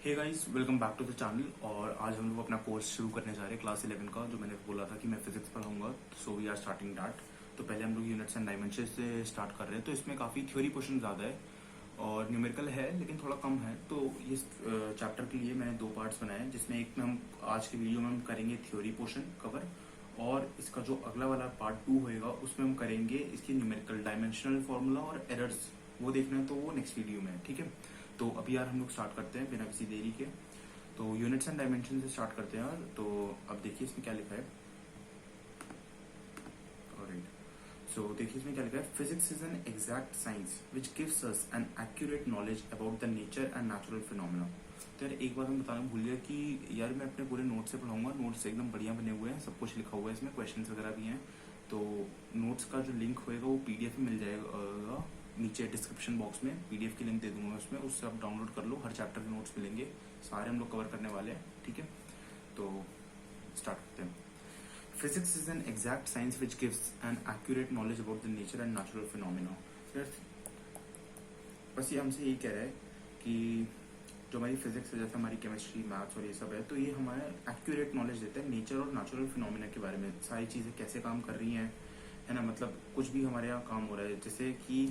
Hey guys, welcome back to the channel. और आज हम लोग अपना कोर्स शुरू करने जा रहे हैं क्लास 11 का, जो मैंने बोला था कि मैं फिजिक्स पढ़ाऊंगा। So we are starting that. तो पहले हम लोग यूनिट्स एंड डायमेंशंस से स्टार्ट कर रहे हैं। तो इसमें काफ़ी थ्योरी पोर्शन ज़्यादा है और न्यूमेरिकल है लेकिन थोड़ा कम है। तो इस चैप्टर के लिए मैंने 2 पार्ट्स बनाए हैं, जिसमें एक में हम आज के वीडियो में हम करेंगे थ्योरी पोर्शन कवर, और इसका जो अगला वाला पार्ट 2 होएगा उसमें हम करेंगे इसकी न्यूमेरिकल डायमेंशनल फार्मूला और एरर्स। वो देखना है तो वो नेक्स्ट वीडियो में है, ठीक है। तो अभी यार हम लोग स्टार्ट करते हैं बिना किसी देरी के। तो यूनिट्स एंड डायमेंशन से स्टार्ट करते हैं यार। तो अब देखिए इसमें क्या लिखा है। ऑलराइट, सो देखिए इसमें क्या लिखा है। Physics is an exact science which gives us an accurate knowledge about the nature and natural phenomena. तो यार एक बात हम बताना भूल गया कि यार मैं अपने पूरे नोट्स से पढ़ाऊंगा। नोट्स एकदम बढ़िया बने हुए हैं, सब कुछ लिखा हुआ है इसमें, क्वेश्चंस वगैरह भी हैं। तो नोट्स का जो लिंक होएगा वो पीडीएफ में मिल जाएगा नीचे डिस्क्रिप्शन बॉक्स में। पीडीएफ की लिंक दे दूंगा उसमें, उससे आप डाउनलोड कर लो। हर चैप्टर के नोट्स मिलेंगे, सारे हम लोग कवर करने वाले हैं, ठीक है। तो स्टार्ट करते हैं। Physics is an exact science which gives an accurate knowledge about the nature and natural phenomena. बस ये हमसे यही कह रहा है कि जो हमारी फिजिक्स है, जैसे हमारी केमिस्ट्री, मैथ्स और ये सब है, तो ये हमारा एक्यूरेट नॉलेज देता है नेचर और नेचुरल फिनोमेना के बारे में। सारी चीज़ें कैसे काम कर रही हैं, है ना। मतलब कुछ भी हमारे यहाँ काम हो रहा है, जैसे कि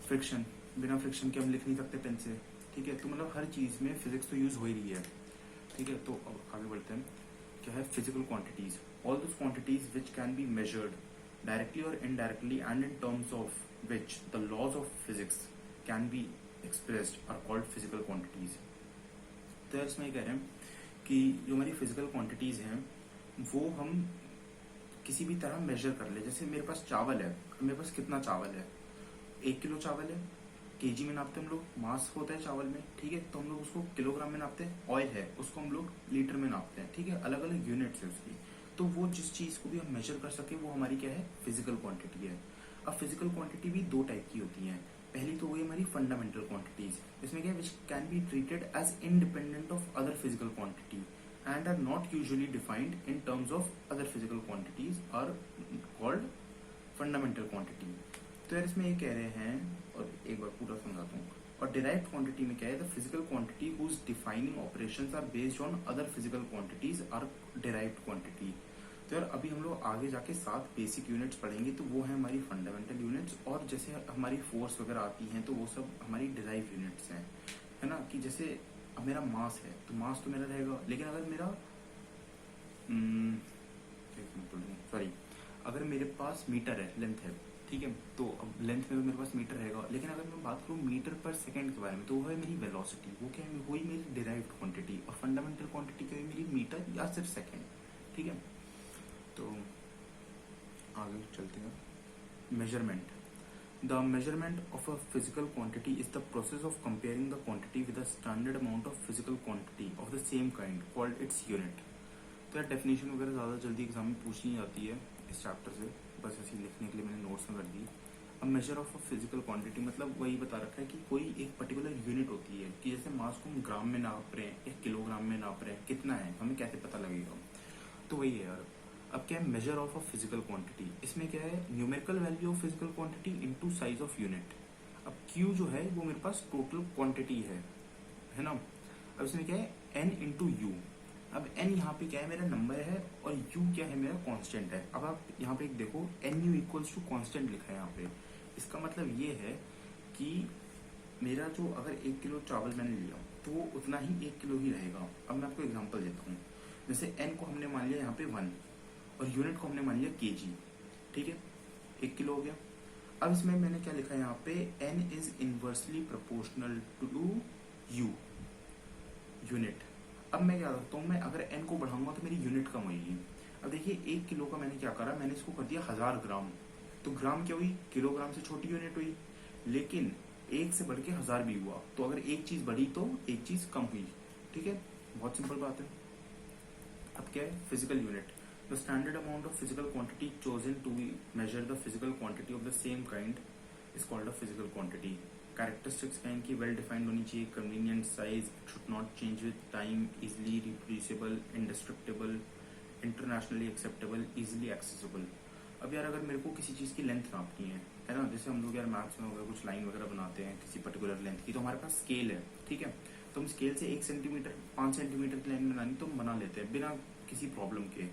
फ्रिक्शन, बिना फ्रिक्शन के हम लिख नहीं सकते पेन से, ठीक है। तो मतलब हर चीज़ में फिजिक्स तो यूज हो ही रही है, ठीक है। तो अब आगे बढ़ते हैं। क्या है physical quantities? All those quantities which can be measured directly और indirectly and in terms of which the laws of physics can be expressed are called physical quantities. तो यार इसमें ये कह रहे हैं कि जो हमारी फिजिकल क्वांटिटीज हैं वो हम किसी भी तरह मेजर कर ले। जैसे मेरे पास चावल है, मेरे पास कितना चावल है, 1 किलो चावल है, केजी में नापते हैं हम लोग, मास होता है चावल में, ठीक है। तो हम लोग उसको किलोग्राम में नापते हैं। ऑयल है, उसको हम लोग लीटर में नापते हैं, ठीक है। अलग अलग यूनिट्स है उसकी। तो वो जिस चीज को भी हम मेजर कर सके वो हमारी क्या है, फिजिकल क्वांटिटी है। अब फिजिकल क्वांटिटी भी 2 टाइप की होती है। पहली तो वही हमारी फंडामेंटल क्वांटिटीज, इसमें क्या है, which can be treated as independent of other physical quantity and are not usually defined in terms of other physical quantities are called fundamental quantity। तो यार इसमें ये कह रहे हैं, और एक बार पूरा समझाता हूँ। और डिराइव्ड क्वांटिटी में क्या है, the physical quantity whose defining operations are based on other physical quantities are derived quantity। तो यार अभी हम लोग आगे जाके 7 बेसिक यूनिट्स पढ़ेंगे, तो वो है हमारी फंडामेंटल यूनिट्स। और जैसे हमारी फोर्स वगैरह आती हैं तो वो सब हमारी डिराइव यूनिट्स हैं, है ना। कि जैसे अब मेरा मास है तो मास तो मेरा रहेगा, लेकिन अगर मेरा सॉरी, अगर मेरे पास मीटर है, लेंथ है, ठीक है। तो अब लेंथ में तो मेरे पास मीटर रहेगा, लेकिन अगर मैं बात करूँ मीटर पर सेकंड के बारे में तो वो है मेरी वेलोसिटी। वो क्या है, वही मेरी डिराइव्ड क्वांटिटी। और फंडामेंटल क्वांटिटी क्या है, मेरी मीटर या सिर्फ सेकंड, ठीक है। तो आगे चलते हैं। Measurement. The measurement of a physical quantity is the process of comparing the quantity with a standard amount of physical quantity of the same kind called its unit। तो यार डेफिनेशन वगैरह ज़्यादा जल्दी एग्जाम में पूछ नहीं जाती है इस चैप्टर से, बस ऐसे ही लिखने के लिए मैंने नोट्स में कर दी। अब measure of a physical quantity मतलब वही बता रखा है कि कोई एक पर्टिकुलर यूनिट होती है, कि जैसे मास को हम ग्राम में नाप रहे हैं, 1 किलोग्राम में नाप रहे हैं, कितना है हमें कैसे पता लगेगा। तो वही है यार। अब क्या है measure of a physical quantity, इसमें क्या है, numerical value of physical quantity into size of unit. अब Q जो है वो मेरे पास टोटल क्वांटिटी है ना। अब इसमें क्या है, N इंटू यू। अब N यहाँ पे क्या है, मेरा नंबर है, और U क्या है, मेरा कांस्टेंट है। अब आप यहाँ पे एक देखो, NU इक्वल्स टू कांस्टेंट लिखा है यहाँ पे। इसका मतलब ये है कि मेरा जो अगर 1 किलो चावल मैंने लिया तो वो उतना ही 1 किलो ही रहेगा। अब मैं आपको एग्जाम्पल देता हूँ। जैसे N को हमने मान लिया यहाँ पे 1 और यूनिट को हमने मान लिया केजी, ठीक है। 1 किलो हो गया। अब इसमें मैंने क्या लिखा है यहाँ पे, N is inversely proportional to U unit. अब मैं क्या करता हूँ, मैं अगर N को बढ़ाऊंगा तो मेरी यूनिट कम होगी। अब देखिए 1 किलो का मैंने क्या करा, मैंने इसको कर दिया 1000 ग्राम। तो ग्राम क्या हुई, किलोग्राम से छोटी यूनिट हुई, लेकिन 1 से बढ़ के 1000 भी हुआ। तो अगर एक चीज बढ़ी तो एक चीज कम हुई, ठीक है। बहुत सिंपल बात है। अब क्या है, physical unit. The standard amount of physical quantity chosen to measure the physical quantity of the same kind is called a physical quantity। Characteristics क्या इनकी, well defined होनी चाहिए, convenient size, it should not change with time, easily reproducible, indestructible, internationally acceptable, easily accessible। अब यार अगर मेरे को किसी चीज की लेंथ नापनी है ना, जैसे हम लोग यार मैथ्स में हो गया कुछ लाइन वगैरह बनाते हैं किसी पर्टिकुलर लेंथ की, तो हमारे पास स्केल है, ठीक है। तो हम स्केल से 1 सेंटीमीटर 5 सेंटीमीटर की लाइन बनानी तो हम बना लेते हैं बिना किसी प्रॉब्लम के।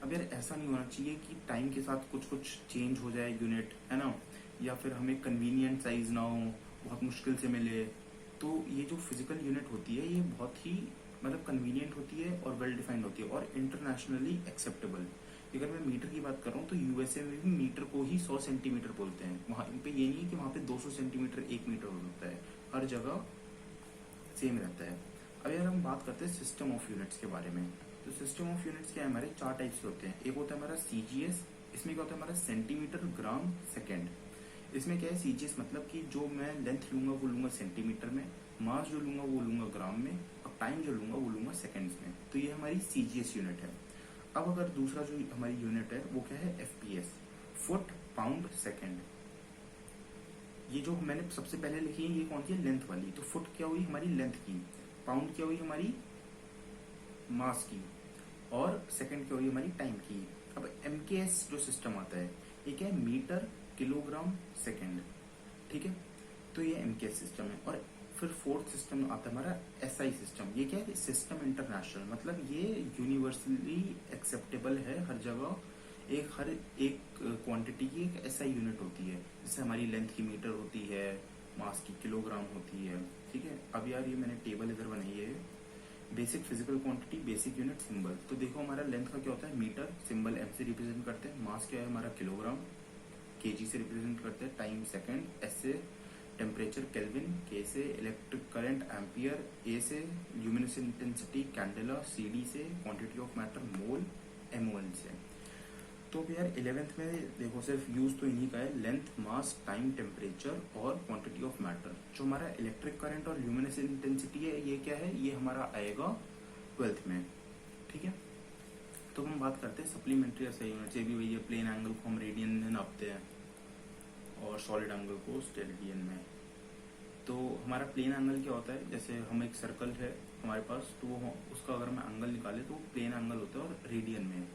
अब यार ऐसा नहीं होना चाहिए कि टाइम के साथ कुछ कुछ चेंज हो जाए यूनिट, है ना, या फिर हमें कन्वीनियंट साइज ना हो, बहुत मुश्किल से मिले। तो ये जो फिजिकल यूनिट होती है ये बहुत ही मतलब कन्वीनियंट होती है और वेल डिफाइंड होती है और इंटरनेशनली एक्सेप्टेबल। अगर मैं मीटर की बात कर रहा हूँ तो यूएसए में भी मीटर को ही 100 सेंटीमीटर बोलते हैं। वहां पे ये नहीं है कि वहां पे 200 सेंटीमीटर 1 मीटर हो सकता है, हर जगह सेम रहता है। अब यार हम बात करते हैं सिस्टम ऑफ यूनिट्स के बारे में। तो सिस्टम ऑफ यूनिट्स क्या है, हमारे 4 टाइप्स के होते हैं। एक होता है हमारा सीजीएस, इसमें क्या होता है हमारा सेंटीमीटर ग्राम सेकेंड। इसमें क्या है सीजीएस मतलब कि जो मैं लेंथ लूंगा वो लूंगा सेंटीमीटर में, मास जो लूंगा वो लूंगा ग्राम में, और टाइम जो लूंगा वो लूंगा सेकेंड्स में। तो ये हमारी सीजीएस यूनिट है। अब अगर दूसरा जो हमारी यूनिट है वो क्या है एफपीएस, फुट पाउंड सेकेंड। ये जो मैंने सबसे पहले लिखी है ये कौन सी है, लेंथ वाली। तो फुट क्या हुई हमारी लेंथ की, पाउंड क्या हुई हमारी मास की, और सेकंड क्या हुई हमारी टाइम की। अब एमकेएस जो सिस्टम आता है ये क्या है, मीटर किलोग्राम सेकंड, ठीक है। तो ये एमकेएस सिस्टम है। और फिर फोर्थ सिस्टम आता है हमारा एसआई सिस्टम। ये क्या है, सिस्टम इंटरनेशनल, मतलब ये यूनिवर्सली एक्सेप्टेबल है हर जगह। हर एक क्वांटिटी की एक एसआई यूनिट होती है, जैसे हमारी लेंथ की मीटर होती है, मास की किलोग्राम होती है, ठीक है। अब यार ये मैंने टेबल इधर बनाई है, basic physical quantity, basic unit, symbol. तो देखो हमारा लेंथ का क्या होता है मीटर, सिंबल एम से रिप्रेजेंट करते हैं। मास क्या है हमारा किलोग्राम, केजी से रिप्रेजेंट करते हैं। टाइम सेकंड, एस से टेम्परेचर केल्विन, के से इलेक्ट्रिक करंट एम्पियर, ए से ल्यूमिनस इंटेंसिटी कैंडेला, सीडी से quantity of matter mole, MOL से। तो यार 11th में देखो सिर्फ यूज तो इन्हीं का है, लेंथ, मास, टाइम, टेम्परेचर और क्वांटिटी ऑफ मैटर। जो हमारा इलेक्ट्रिक करंट और ल्यूमिनस इंटेंसिटी है ये क्या है, ये हमारा आएगा 12th में, ठीक है। तो हम बात करते हैं सप्लीमेंट्री एसआई यूनिट। ये भी वही है, प्लेन एंगल को हम रेडियन में नापते हैं और सॉलिड एंगल को स्टेरेडियन में। तो हमारा प्लेन एंगल क्या होता है, जैसे हम एक सर्कल है हमारे पास, तो वो उसका अगर हम एंगल निकाले तो प्लेन एंगल होता है और रेडियन में।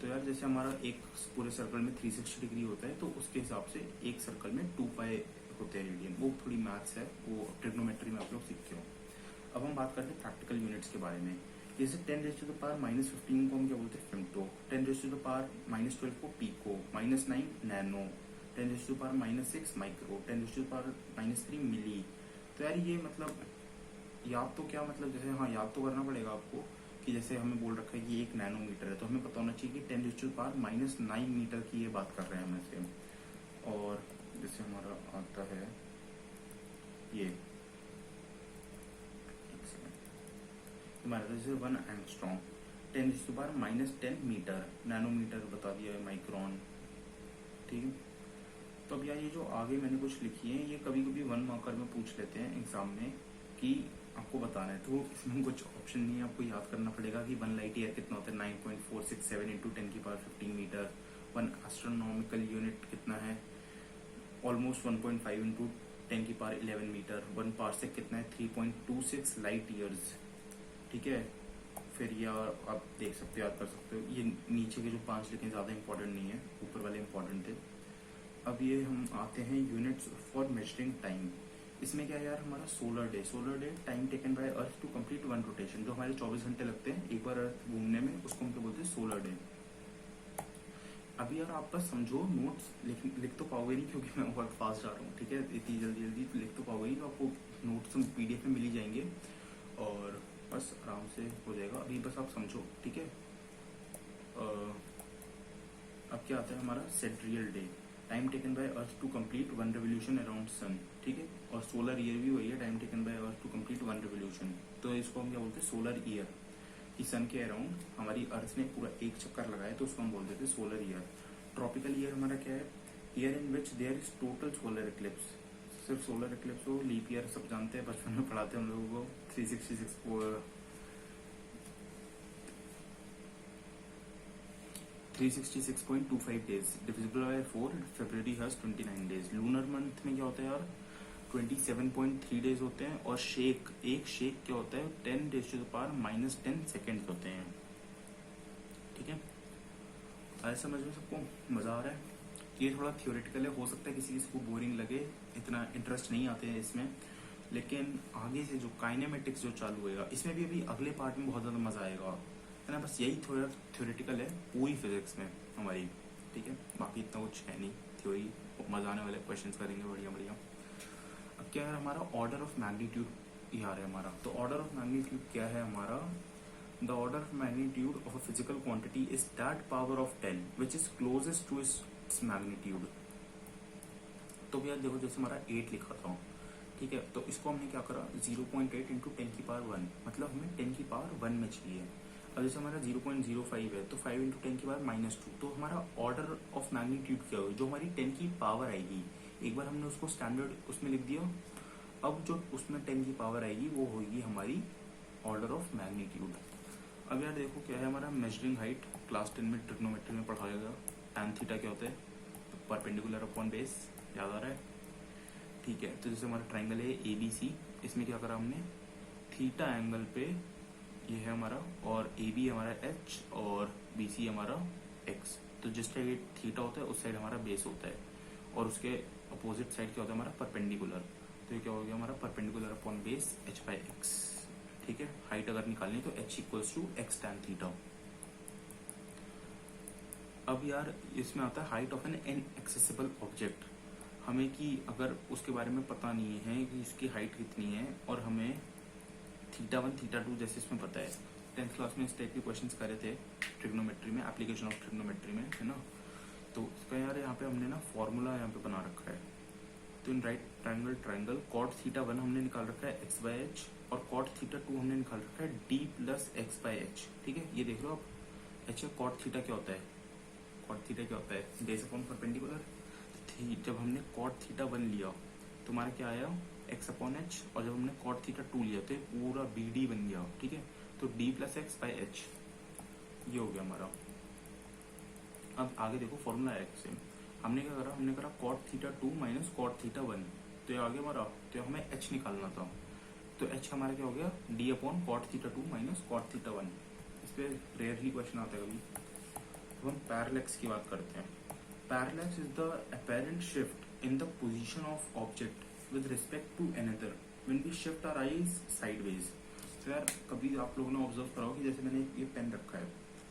तो यार जैसे हमारा एक पूरे सर्कल में 360 डिग्री होता है, तो उसके हिसाब से एक सर्कल में 2 पाई होते हैं रेडियन। वो थोड़ी मैथ्स है, वो ट्रिग्नोमेट्री में आप लोग सीखते हो। अब हम बात करते हैं प्रैक्टिकल यूनिट्स के बारे में। जैसे 10⁻⁻15 को हम क्या बोलते हैं, फेम्टो। 10⁻⁻12 को पीको, -9 नैनो, 10⁻⁻6 माइक्रो, 10⁻⁻3 मिली। तो यार ये मतलब याद तो क्या मतलब, जैसे हाँ याद तो करना पड़ेगा आपको कि जैसे हमें बोल रखा है कि 1 नैनोमीटर है, तो हमें पता होना चाहिए कि 10⁻⁻9 मीटर की ये बात कर रहे हैं हम इससे। और जैसे हमारा आता है ये हमारा जैसे 1 एंगस्ट्रॉम, 10⁻⁻10 मीटर, नैनोमीटर बता दिया है, माइक्रोन, ठीक है। तो अब यार ये जो आगे मैंने कुछ लिखी है ये कभी कभी 1 मार्कर में पूछ लेते हैं एग्जाम में कि आपको बताना है, तो इसमें कुछ ऑप्शन नहीं है, आपको याद करना पड़ेगा कि 1 लाइट ईयर कितना होता है, 9.467 इंटू 10⁻15 मीटर। 1 एस्ट्रोनॉमिकल यूनिट कितना है, ऑलमोस्ट 1.5 इंटू 10⁻11 मीटर। 1 पार्सेक कितना है, 3.26 लाइट ईयर्स, ठीक है। फिर यार आप देख सकते हो, याद कर सकते हो। ये नीचे के जो 5 लिखे ज़्यादा इंपॉर्टेंट नहीं है, ऊपर वाले इंपॉर्टेंट थे। अब ये हम आते हैं यूनिट्स फॉर मेजरिंग टाइम। इसमें क्या है यार हमारा solar day, time taken by earth to complete 1 rotation. जो हमारे 24 घंटे लगते हैं एक बार अर्थ घूमने में, उसको हम क्या बोलते हैं, सोलर डे। अभी यार आप बस समझो, नोट्स लिख तो पाओगे नहीं क्योंकि मैं बहुत फास्ट जा रहा हूँ, ठीक है। इतनी जल्दी तो लिख तो पाओगे नहीं, तो आपको नोट्स PDF में मिल ही जाएंगे और बस आराम से हो जाएगा। अभी बस आप समझो, ठीक है। अब क्या आता है हमारा sidereal day, time taken by earth to complete 1 revolution around sun, ठीक है। और सोलर ईयर भी वही है, time taken by earth to complete 1 revolution. तो इसको हम क्या बोलते हैं, सोलर ईयर। कि सन के अराउंड हमारी अर्थ ने पूरा एक चक्कर लगाया तो उसको हम बोल देते हैं सोलर ईयर। ट्रॉपिकल ईयर हमारा क्या है, year in which there is total solar eclipse. सिर्फ सोलर इक्लिप्स हो, लीप ईयर सब जानते हैं, बचपन में पढ़ाते हैं हम लोगों को। 366.25 days divisible by 4, February has 29 days. Lunar month में क्या होता है यार, 27.3 डेज होते हैं। और एक शेक क्या होता है, 10⁻⁻10 सेकेंड होते हैं, ठीक है। आए समझ में सबको, मजा आ रहा है। ये थोड़ा थियोरेटिकल है, हो सकता है किसी को बोरिंग लगे, इतना इंटरेस्ट नहीं आते हैं इसमें। लेकिन आगे से जो काइनेमेटिक्स जो चालू होएगा इसमें भी अभी अगले पार्ट में बहुत ज़्यादा मज़ा आएगा, है ना। बस यही थोड़ा थ्योरेटिकल है पूरी फिजिक्स में हमारी, ठीक है। बाकी इतना कुछ है नहीं, थ्योरी मज़ा आने वाले क्वेश्चन करेंगे बढ़िया बढ़िया। अब क्या है हमारा ऑर्डर ऑफ मैग्नीट्यूड ये आ रहा है हमारा। तो ऑर्डर ऑफ मैग्नीट्यूड क्या है हमारा, the order of magnitude of a physical quantity is that power of 10 which is closest to its magnitude. तो भैया देखो जैसे हमारा 8 लिखा था, ठीक है, तो इसको हमने क्या करा 0.8 इंटू 10 की पावर 1, मतलब हमें 10 की पावर 1 में चाहिए। अब जैसे हमारा 0.05 है तो 5 इंटू 10 की पावर -2, तो हमारा ऑर्डर ऑफ मैग्नीट्यूड क्या होगी, जो हमारी 10 की पावर आएगी, एक बार हमने उसको स्टैंडर्ड उसमें लिख दिया, अब जो उसमें 10 की पावर आएगी वो होगी हमारी ऑर्डर ऑफ मैग्नीट्यूड। अब यार देखो क्या है हमारा मेजरिंग हाइट, क्लास 10 में ट्रिग्नोमेट्री में पढ़ाया गया, tan थीटा क्या होता है, परपेंडिकुलर अपॉन बेस, याद आ रहा है, ठीक है। तो जैसे हमारा ट्राइंगल है ABC, इसमें क्या करा हमने थीटा एंगल पे ये है हमारा, और AB हमारा H और BC हमारा X। तो जिस साइड थीटा होता है उस साइड हमारा बेस होता है, और उसके अपोजिट साइड क्या होता है हमारा परपेंडिकुलर। तो ये क्या हो गया हमारा परपेंडिकुलर अपॉन बेस h/x, ठीक है। हाइट अगर निकालनी तो h equals to x tan theta. अब यार इसमें आता है height of an inaccessible object, हमें कि अगर उसके बारे में पता नहीं है कि इसकी हाइट कितनी है, और हमें थीटा 1 थीटा 2 जैसे इसमें पता है, 10th क्लास में इस टाइप के क्वेश्चंस करे थे ट्रिग्नोमेट्री में, एप्लीकेशन ऑफ ट्रिग्नोमेट्री में, है ना। तो इसका यार यहाँ पे हमने ना फॉर्मूला यहाँ पे बना रखा है। तो in right triangle cot theta 1 हमने निकाल रखा है x/h, और कॉट थीटा 2 हमने निकाल रखा है d प्लस x/h, ठीक है। ये देख लो आप, अच्छा कॉट थीटा क्या होता है, कॉट थीटा क्या होता है बेस अपॉन परपेंडिकुलर। जब हमने कॉट थीटा 1 लिया तो हमारा क्या आया x/h, और जब हमने कॉट थीटा 2 लिया तो ये पूरा BD बन गया, ठीक है। तो d प्लस x/h ये हो गया हमारा। अब आगे देखो फॉर्मूला है सेम, हमने क्या करा, हमने करा cot theta 2 minus cot theta 1, तो ये आगे हमारा, तो हमें h निकालना था, तो h हमारा क्या हो गया d upon cot theta 2 minus cot theta 1। इस पे रेयरली क्वेश्चन आता है कभी। तो हम पैरेलैक्स की बात करते हैं। Parallax is the apparent shift in the position of object with respect to another when we shift our eyes sideways. तो यार कभी आप लोगों ने ऑब्जर्व करा कि जैसे मैंने ये पेन रखा है,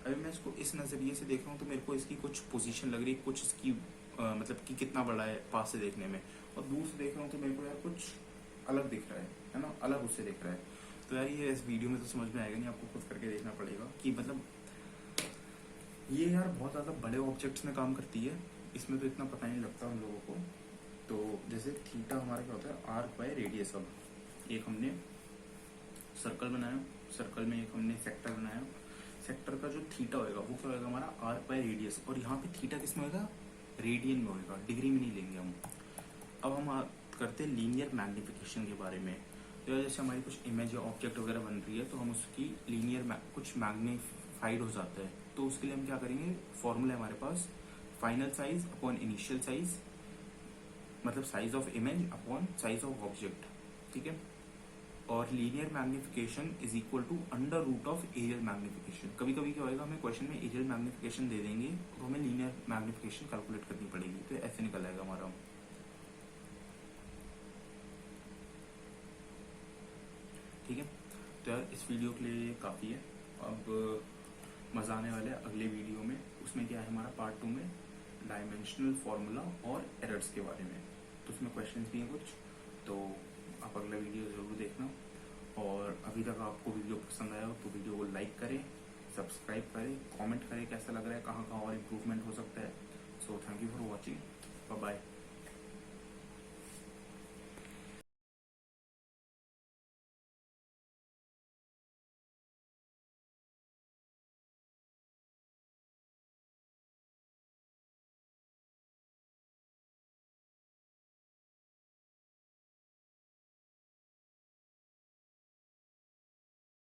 अभी मैं इसको इस नजरिए से देख रहा हूँ तो मेरे को इसकी कुछ पोजीशन लग रही है, कुछ इसकी मतलब कि कितना बड़ा है पास से देखने में, और दूर से देख रहा हूँ तो मेरे को यार कुछ अलग दिख रहा है ना, अलग उससे दिख रहा है। तो यार ये इस वीडियो में तो समझ में आएगा नहीं, आपको खुद करके देखना पड़ेगा कि मतलब ये यार बहुत ज़्यादा बड़े ऑब्जेक्ट्स में काम करती है, इसमें तो इतना पता नहीं लगता हम लोगों को। तो जैसे थीटा हमारा क्या होता है आर्क बाय रेडियस। अब एक हमने सर्कल बनाया, सर्कल में एक हमने सेक्टर बनाया, सेक्टर का जो थीटा होएगा वो क्या होगा हमारा आर्क बाय रेडियस, और यहाँ पे थीटा किस में होगा रेडियन में होगा, डिग्री में नहीं लेंगे हम। अब हम करते हैं लीनियर मैग्निफिकेशन के बारे में। तो जैसे हमारी कुछ इमेज या ऑब्जेक्ट वगैरह बन रही है तो हम उसकी लीनियर कुछ मैग्नीफाइड हो जाता है, तो उसके लिए हम क्या करेंगे, फॉर्मूला है हमारे पास final size upon initial size, मतलब size of image upon size of object, ठीक है। और linear magnification is equal to under root of areal magnification. कभी कभी क्या होगा हमें क्वेश्चन में एरियल मैग्निफिकेशन दे देंगे तो हमें लीनियर मैग्निफिकेशन कैलकुलेट करनी पड़ेगी, तो ऐसे निकल आएगा हमारा। ठीक है, तो यार इस वीडियो के लिए काफ़ी है। अब मज़ा आने वाला है अगले वीडियो में, उसमें क्या है हमारा पार्ट 2 में डायमेंशनल फार्मूला और एरर्स के बारे में, तो उसमें क्वेश्चंस भी हैं कुछ, तो आप अगला वीडियो ज़रूर देखना। और अभी तक आपको वीडियो पसंद आया हो तो वीडियो को लाइक करें, सब्सक्राइब करें, कमेंट करें कैसा लग रहा है, कहाँ कहाँ और इम्प्रूवमेंट हो सकता है। So thank you for watching, bye bye.